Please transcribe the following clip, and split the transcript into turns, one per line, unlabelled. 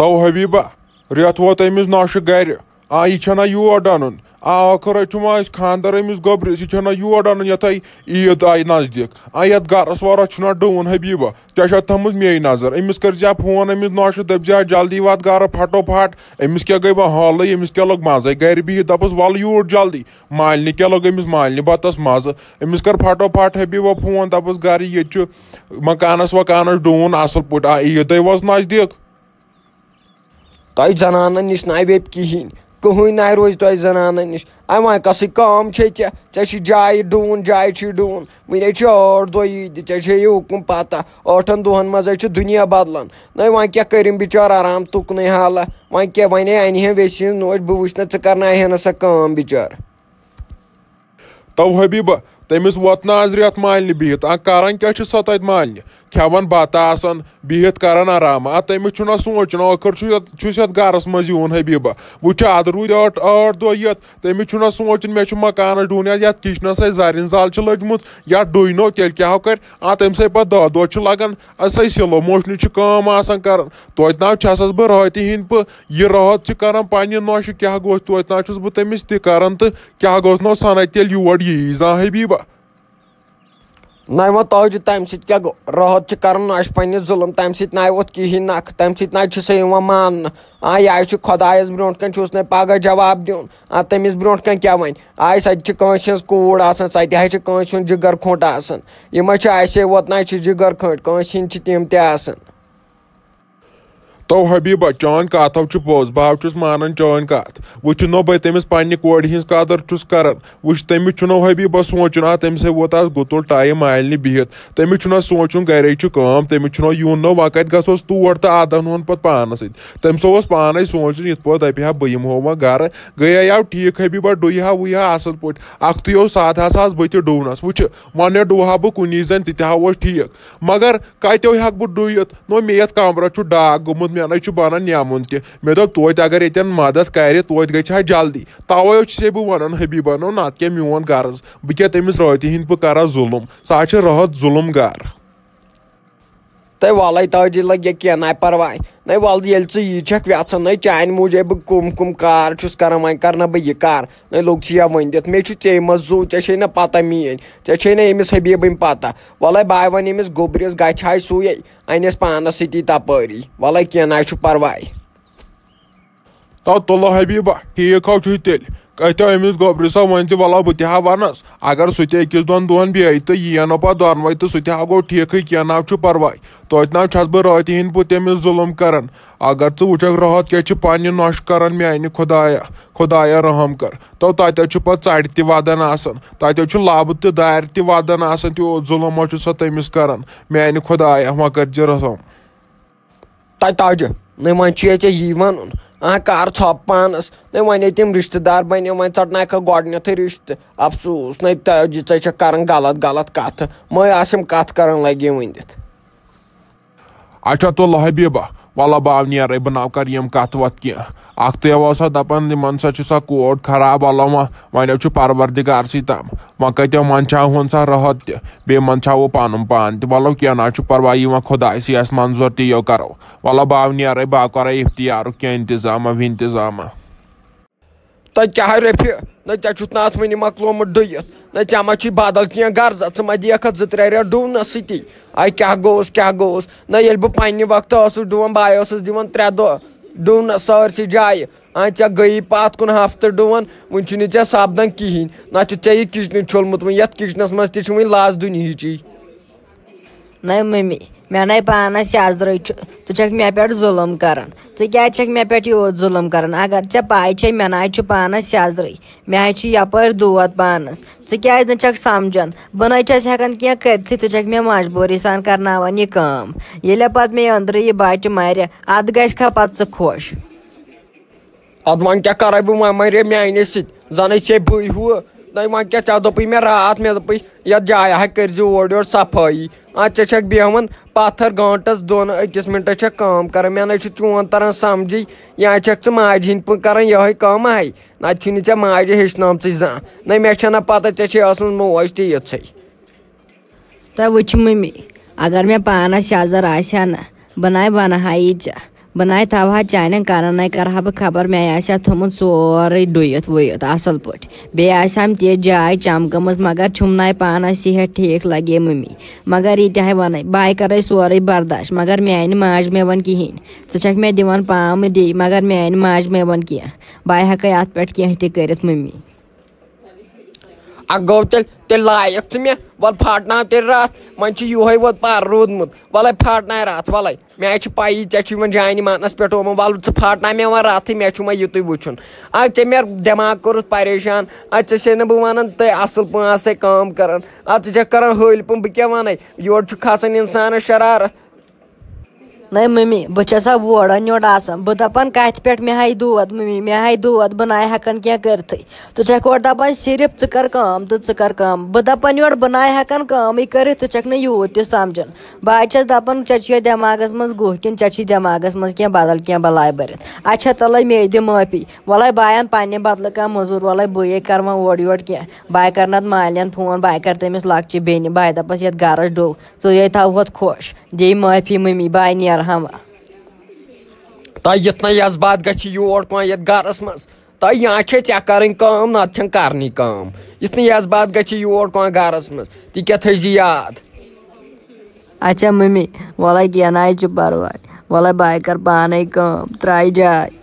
तो हबीबा रेत वोत अमिस नोश गर यह योर अन आखर खानदार अमिस गोब्रिस यह योर अन ये ईद आई नजदीक ये गरस वरस डून हबीबा ऐ थमुत मे नजर अमिस कर फोन अमिस नोश दप जल्दी वात गर फटो फट अमिस क्या गई हाल अमिस क्या लोग मजे गर बिहित दपस वल यूर जल्दी मालि क्या लोग अमिस मालि बतस मज अमिस कर फटो फट हबीबा फोन दपस गर ये मकानस वकानस डून असल पे ईद वस नजदीक
तह जनान नश ना वेप कहें कहूँ ना रोज तह जनान नश वह कस कम जाय डून जाय डून वन 8 दह ईद ऐ हुकुम पता 8 दुहन मज दुनिया बदलान न वह क्या करिम बिचार आराम तुकन हाला वह क्या वन अन वेस नोश बह वुच च कर सा कम बिचार
तो हबीबा तमिस वोत ना आज रेत मालि बिहित कर क्या सो मालि खेवान बता बिहित कर आराम तमिस सोचन आखिर गरस मज यून हबीबा वो अद रूद 8 दह ये तमिस सोचन मे मकान डून ये किचनस जरिन जल लजमुत या डुनो तेल क्या कर तम पे 10 दह लगान सिलो मोशन कम कर तोत ना छस बह रात हिंद पे यह राहत कर पे नोश क्या गोस तोत ना बह तमिस कर तो क्या गोस नो सन तेल योर यी जा हबीबा
ना वो तो तम क्या गो राहत कर नश पे जुलम तम ना वोत कहें नख तम ना सह मान यह खुदायस ब्रो कन पगह जवाब दिन तमिस ब्रो कन क्या वन सत कूड़ सत जिगर खोट यह ऐसे वोत ना जिगर खोट कम तम त
तो हबीबा चान कथो पोज बह मानन चान कत वो नो बह तमिस पे कोड़ हज कदर कर वो तमिस चुनो हबीबा सोचन तम से वोत आज गुतुल टाइम मालि बिहित तमिस सोचन गर कम तमिस यून नो वह कत गोस तोड़ तो अदन होन पे पान तम पान सोचन इत पे दप हा बह यमो वह गर गया आव ठीक हबीबा डुहा वुहा असल पे अख्त साथ हसा बह डूनस वो वन डुहा बह कुनी जन तह ठीक मगर कतो हेक बह डुत नो मे कमर डाक गोमुत मे बन नेमुन मे दोप तोत अगर ये मदद कर तोत गई जल्दी तवे से बह वन हबीबा नो नत क्या मोन गर्ज बह क्या तमिस रात हिंद पे कर जुलम सा राहत जुलम गर
तो वाल तजी लगे क्या ना परवाह न वल ये यीक वेन न चान मूजूब कुम कार कर वह कर बह यह कर न लोग वन दित मे चे मज जू ऐ ना पता मीन ऐ ना अमिस हबीबन पता वल बह वन अमिस गोबरिस गह सूये अनस पानस सती तपरी वल क्या ना परवाह
तो तुलो हबीबा ठीक हो तेल कतो अमिस गोबरिस वन वल बह वनस अगर सह अकिस दोन दोहन बे तो यह पे दोनवे तो सह गो ठीक क्या ना परवाह तोत ना छस बह रात हिंद पे तमिस जुलम कर अगर वुक राहत क्या पे नोश कर मानि खुदाया रहम कर तो तत पे चढ़ तदन तत लब तो दार तदन तो जुलम सो तमिस कर मानि खुदाया वह कर रहम
तज न वन यी वन कर छप पानस न वन तम रिश्तेदार बनो वन चटनाक गोडनथ रिश्त अफसोस न तज कर गलत कथ मैं कथ कर लगे वन
अच्छा तो हबीबा वल बह नीर बह ना कर कत वत कह तो दपान इन सा कोड खराब वल वन परवरदिगार सी तम वह कतो मन हन सा राहत बे मन वो पन पान वलो क्या ना परवाह वह खुदाय सी मंजूर तो करो वल बह नीर बह कर इफ्तियार क्या इंतजाम इंतजाम
तो क्या रफि न ना अत वन मकलोमुत डुत न मा बदल क्या गर्जा मा देख 2-3 रेत डूनस सती क्या गोस न ये बह पे वक्त डून बह दिवन 3 दह डूनस सारसी जाए चे गई पत कुन हफ्त डून वन चे सपदान कहें ना ये किचन छोलमुत वन ये किचनस मज वन लाज दुनिया
न मम्मी मे ना पान सेजर तुक मे पे जुलम कर क्या मे पे यूत जुलम कर अगर ऐ पाई मे ना पान सेजर मे यपर दोद पानस क्या नक समझान बह नान क्या कर मे मजबूरी सान कर यह कम ये पे मे अंदर यह बच मर अद गा पे खुश
अद वन क्या कर बह वह मर माने सन चे बह हु न वन क्या ऐ दोप मे रात मे दोप ये जाय कर ओर सफाई ऐ बेहन पत्थर गंटस दोन 1 मिनट कम कर मे ना चोन तरह समझी या माज हिंद पे कर यह कम आई ना माज हेचन जा न मे ना पता ऐ मोज तथ
तो वो मम्मी अगर मे पान सेजर आ बना बना यी बनाए थवहा चाइन कान करहा बह खबर मे आसा थोमुत सोरे डुयत वुयत असल पट बेम तेज जाय चमकम मगर छुम ना पान सेहत ठीक लगे मम्मी मगर ये वन बाय कर सोरे बर्दाश्त मगर मान माज मे वन कहें षक मे दिवान पाम दी मगर मान माज मे वन कह बाय हेक अत पे कह कर मम्मी
गो तेल लायक मे वल फाटना तेल रात मन ये वो पार रूदमुत वल फाटना रात वल मे पाई वे जान मानस पे वल फाटना मे वन रात मे युत वुचन चे मे दिमाग कोर परेशान ऐसे बह वन तुम असल पास काम कर कर हल पन बह क्या वन योर खसान इंसान शरारत
नहीं मम्मी बसा वोड़ नोड़ बह दपान कत पे मे हाई दोद मम्मी मे हाई दोद बह ना हेकान क्या कर छक और दपान सिर्फ कर काम तो कर काम बह दपान योड़ बह ना हेकान काम कर छक न यूत त समझान बह दपान चे दिमागस मज गुह कि चे दिमागस मज क्या बदल क्या बलाय भरत अच्छा तल मे दि माफी वल बह पे बदल कह मजूर वल बह कर ओर योर क्या बह कर नत मालियन फोन बह कर तमिस लक्चि बेन बह दपस ये गरस डो ये थवत खुश दे माफी मम्मी बह नेर हम
तो युत जज्बात गि योर कह ये गरस मज तो या कर नत करनी काम युत जज्बात गि योर कह गरस मज ती क्या थी याद
अच्छा मम्मी वल क्या ना परवाह वल बह कर पान काम त्राई जाए